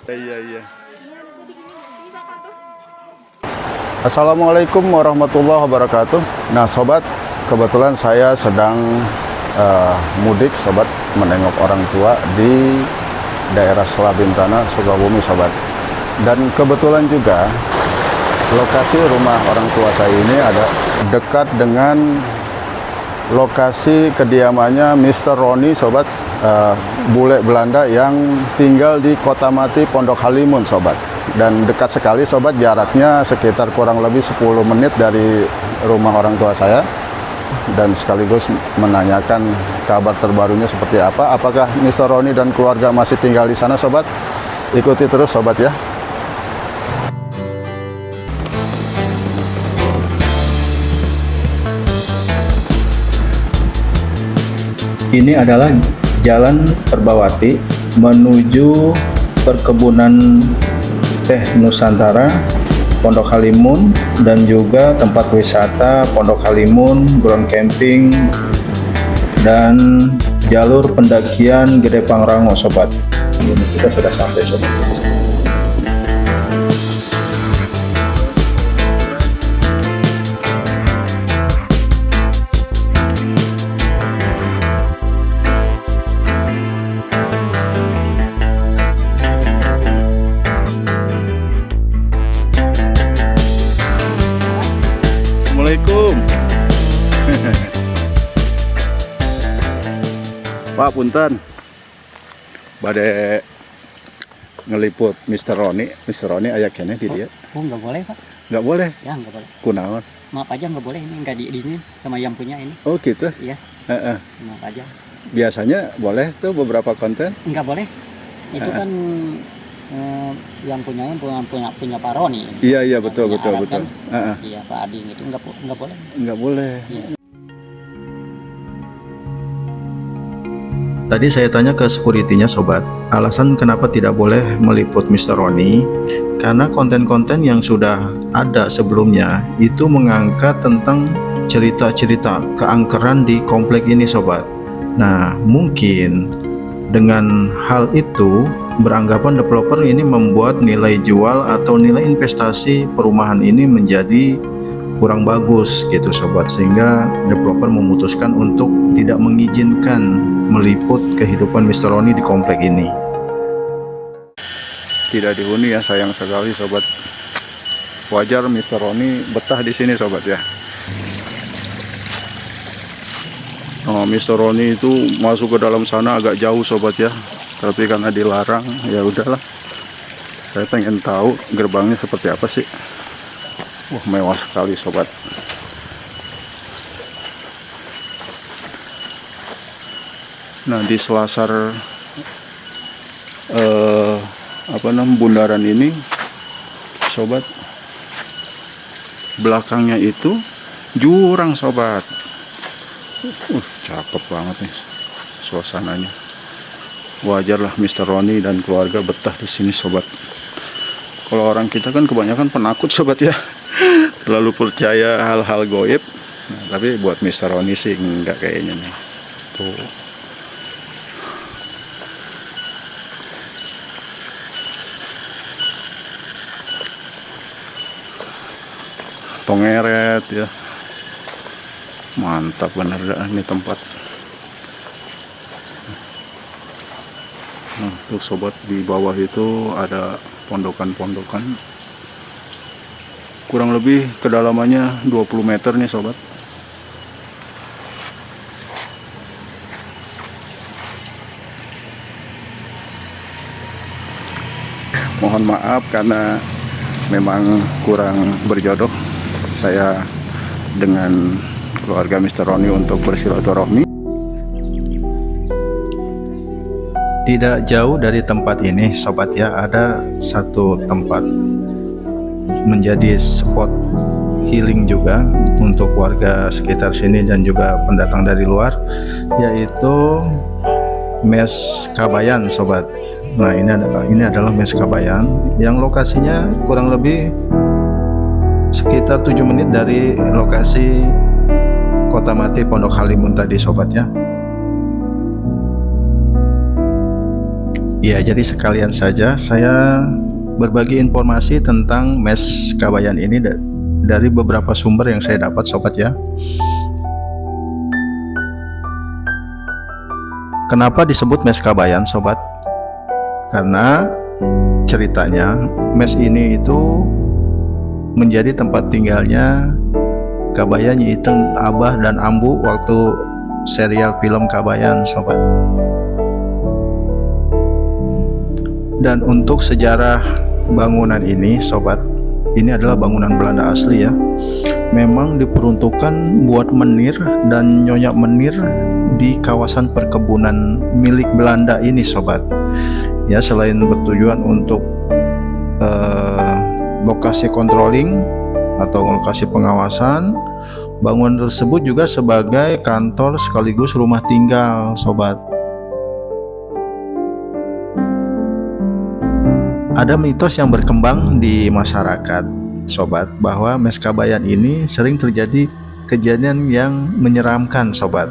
Iya, iya. Assalamualaikum warahmatullahi wabarakatuh. Nah sobat, kebetulan saya sedang mudik sobat, menengok orang tua di daerah Selabintana, Sukabumi sobat. Dan kebetulan juga lokasi rumah orang tua saya ini ada dekat dengan lokasi kediamannya Mr. Roni sobat, bule Belanda yang tinggal di Kota Mati, Pondok Halimun sobat. Dan dekat sekali sobat, jaraknya sekitar kurang lebih 10 menit dari rumah orang tua saya. Dan sekaligus menanyakan kabar terbarunya seperti apa. Apakah Mr. Roni dan keluarga masih tinggal di sana sobat? Ikuti terus sobat ya. Ini adalah Jalan Perbawati menuju perkebunan teh Nusantara, Pondok Halimun, dan juga tempat wisata Pondok Halimun, ground camping, dan jalur pendakian Gede Pangrango sobat. Ini kita sudah sampai sobat. Assalamualaikum. Pak punten, bade ngeliput Mr. Roni. Mr. Roni aya kene di dia. Oh, nggak boleh Pak. Nggak boleh. Ya nggak boleh. Kunaon? Maaf aja nggak boleh, ini nggak diizinin sama yang punya ini. Oh gitu. Iya, Heeh. maaf aja. Biasanya boleh tuh beberapa konten. Nggak boleh. Itu kan yang punya Pak Roni. Iya iya betul Punya betul Arab betul. kan? Heeh. Iya Pak Ading itu nggak boleh. Nggak boleh. Iya. Tadi saya tanya ke security-nya sobat, alasan kenapa tidak boleh meliput Mr. Roni, karena konten-konten yang sudah ada sebelumnya itu mengangkat tentang cerita-cerita keangkeran di komplek ini sobat. Nah, mungkin dengan hal itu beranggapan developer ini membuat nilai jual atau nilai investasi perumahan ini menjadi kurang bagus gitu sobat, sehingga developer memutuskan untuk tidak mengizinkan meliput kehidupan Mr. Roni di komplek ini. Tidak dihuni ya, sayang sekali sobat. Wajar Mr. Roni betah di sini sobat ya. Oh, Mr. Roni itu masuk ke dalam sana agak jauh sobat ya. Tapi karena dilarang, ya udahlah. Saya pengen tahu gerbangnya seperti apa sih. Wah, mewah sekali sobat. Nah, di selasar bundaran ini sobat, belakangnya itu jurang sobat. Cakep banget nih suasananya. Wajarlah Mr. Roni dan keluarga betah di sini sobat. Kalau orang kita kan kebanyakan penakut sobat ya, terlalu percaya hal-hal goib. Nah, tapi buat Mr. Roni sih enggak kayaknya nih. Tuh. Tongeret ya, mantap bener dah ini tempat. Nah, tuh sobat, di bawah itu ada pondokan-pondokan, kurang lebih kedalamannya 20 meter nih sobat. Mohon maaf karena memang kurang berjodoh saya dengan keluarga Mr. Roni untuk bersilaturahmi. Tidak jauh dari tempat ini sobat ya, ada satu tempat menjadi spot healing juga untuk warga sekitar sini dan juga pendatang dari luar, yaitu Mes Kabayan sobat. Nah, ini adalah Mes Kabayan yang lokasinya kurang lebih sekitar 7 menit dari lokasi Kota Mati Pondok Halimun tadi sobatnya. Ya, jadi sekalian saja saya berbagi informasi tentang Mes Kabayan ini dari beberapa sumber yang saya dapat sobat ya. Kenapa disebut Mes Kabayan sobat? Karena ceritanya mes ini itu menjadi tempat tinggalnya Kabayan, yaitu Abah dan Ambu waktu serial film Kabayan sobat. Dan untuk sejarah bangunan ini sobat, ini adalah bangunan Belanda asli ya. Memang diperuntukkan buat menir dan nyonya menir di kawasan perkebunan milik Belanda ini sobat. Ya, selain bertujuan untuk lokasi controlling atau lokasi pengawasan, bangunan tersebut juga sebagai kantor sekaligus rumah tinggal sobat. Ada mitos yang berkembang di masyarakat sobat, bahwa Mes Kabayan ini sering terjadi kejadian yang menyeramkan sobat,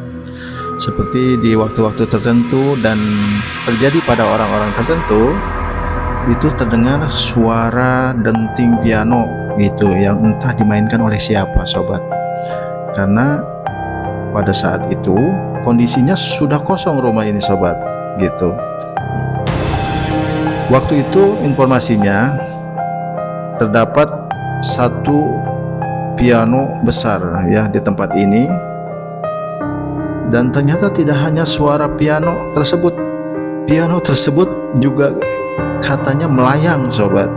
seperti di waktu-waktu tertentu dan terjadi pada orang-orang tertentu. Itu terdengar suara denting piano gitu yang entah dimainkan oleh siapa sobat, karena pada saat itu kondisinya sudah kosong rumah ini sobat gitu. Waktu itu informasinya terdapat satu piano besar ya di tempat ini, dan ternyata tidak hanya suara piano tersebut juga katanya melayang sobat,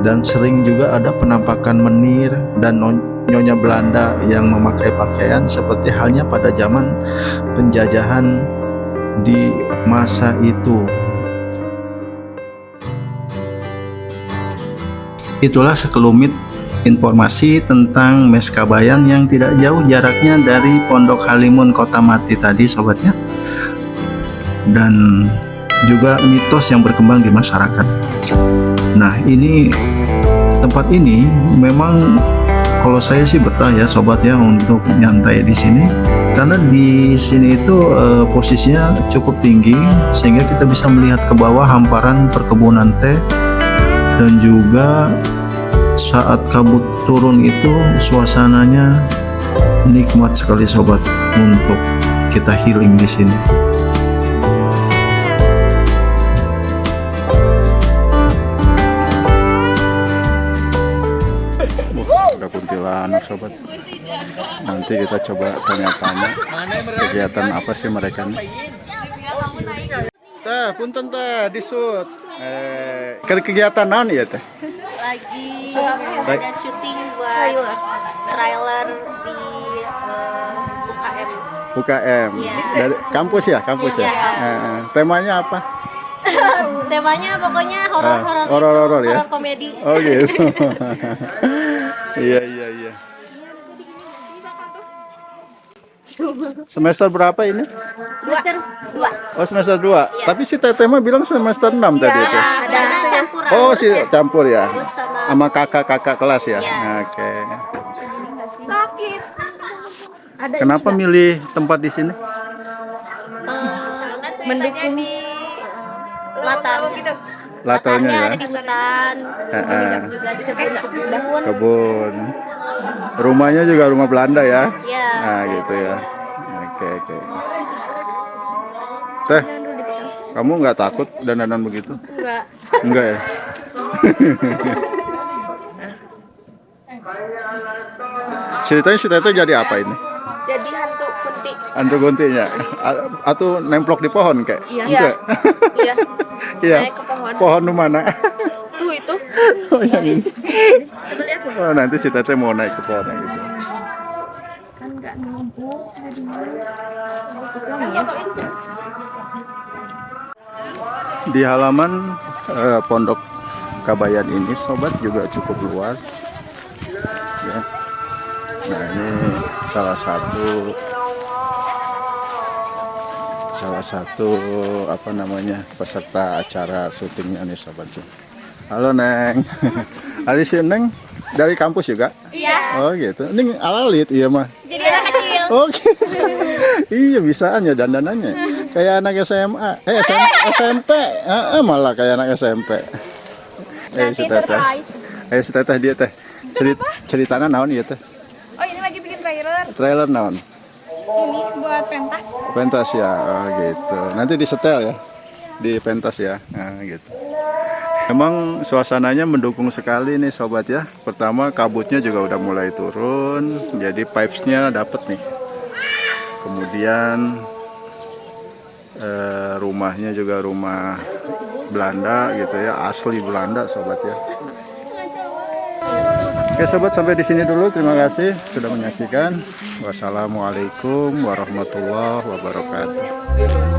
dan sering juga ada penampakan menir dan nyonya Belanda yang memakai pakaian seperti halnya pada zaman penjajahan di masa itu. Itulah sekelumit informasi tentang Mes Kabayan yang tidak jauh jaraknya dari Pondok Halimun Kotamati tadi sobat ya, dan juga mitos yang berkembang di masyarakat. Nah, ini tempat ini memang kalau saya sih betah ya sobat ya untuk nyantai di sini, karena di sini itu posisinya cukup tinggi sehingga kita bisa melihat ke bawah hamparan perkebunan teh, dan juga saat kabut turun itu suasananya nikmat sekali sobat untuk kita healing di sini. Ada kuntilanak sobat. Nanti kita coba tanya-tanya kegiatan apa sih mereka nih. Teh, punten teh disut. Kegiatan naon ya teh? Lagi ada syuting buat trailer di UKM. UKM. Iya. Dari kampus ya, kampus ya. Temanya apa? Temanya pokoknya horor-horor, horor-horor ya? horor komedi. Oh gitu. Iya. Semester berapa ini? Semester 2. Oh, semester 2. Iya. Tapi si Teteh mah bilang semester 6 tadi itu. Ada campuran. Oh, si campur ya. Terus Sama kakak-kakak kelas ya. Iya. Oke. Kenapa milih tempat di sini? mendukung latar Latarnya latarnya ya. ada di hutan, terus juga di kebun. Kebun. Rumahnya juga rumah Belanda ya. Iya. Nah, gitu ya. Oke. Teh, kamu nggak takut dandanan begitu? Enggak ya? Ceritanya si Tete jadi apa ini? Jadi hantu kunti. Hantu guntinya? Atau nemplok di pohon kayak? Iya. Enggak? Iya. Iya. Naik ke pohon. Pohon di mana? Tuh itu. Oh, yang ini. Oh, nanti si Tete mau naik ke pohon gitu. Kan enggak numpuk. Di halaman Pondok Kabayan ini sobat juga cukup luas ya. Nah, ini salah satu apa namanya peserta acara syutingnya nih sobat. Halo Neng. Hari si Neng dari kampus juga? Iya. Oh gitu. Ini alalit iya mah. Jadi anak kecil. Oke. Iya bisaan ya dandanannya. Kayak anak SMA. SMP. Malah kayak anak SMP. Nanti Si Teteh. surprise. Si Teteh dia teh. Ceritanya naon ieu teh? Oh ini lagi bikin trailer. Trailer naon? Ini buat pentas. Pentas ya, gitu. Nanti disetel ya, di pentas ya, gitu. Memang suasananya mendukung sekali nih sobat ya. Pertama kabutnya juga udah mulai turun, jadi pipesnya dapet nih. Kemudian rumahnya juga rumah Belanda gitu ya, asli Belanda sobat ya. Oke sobat, sampai di sini dulu. Terima kasih sudah menyaksikan. Wassalamualaikum warahmatullahi wabarakatuh.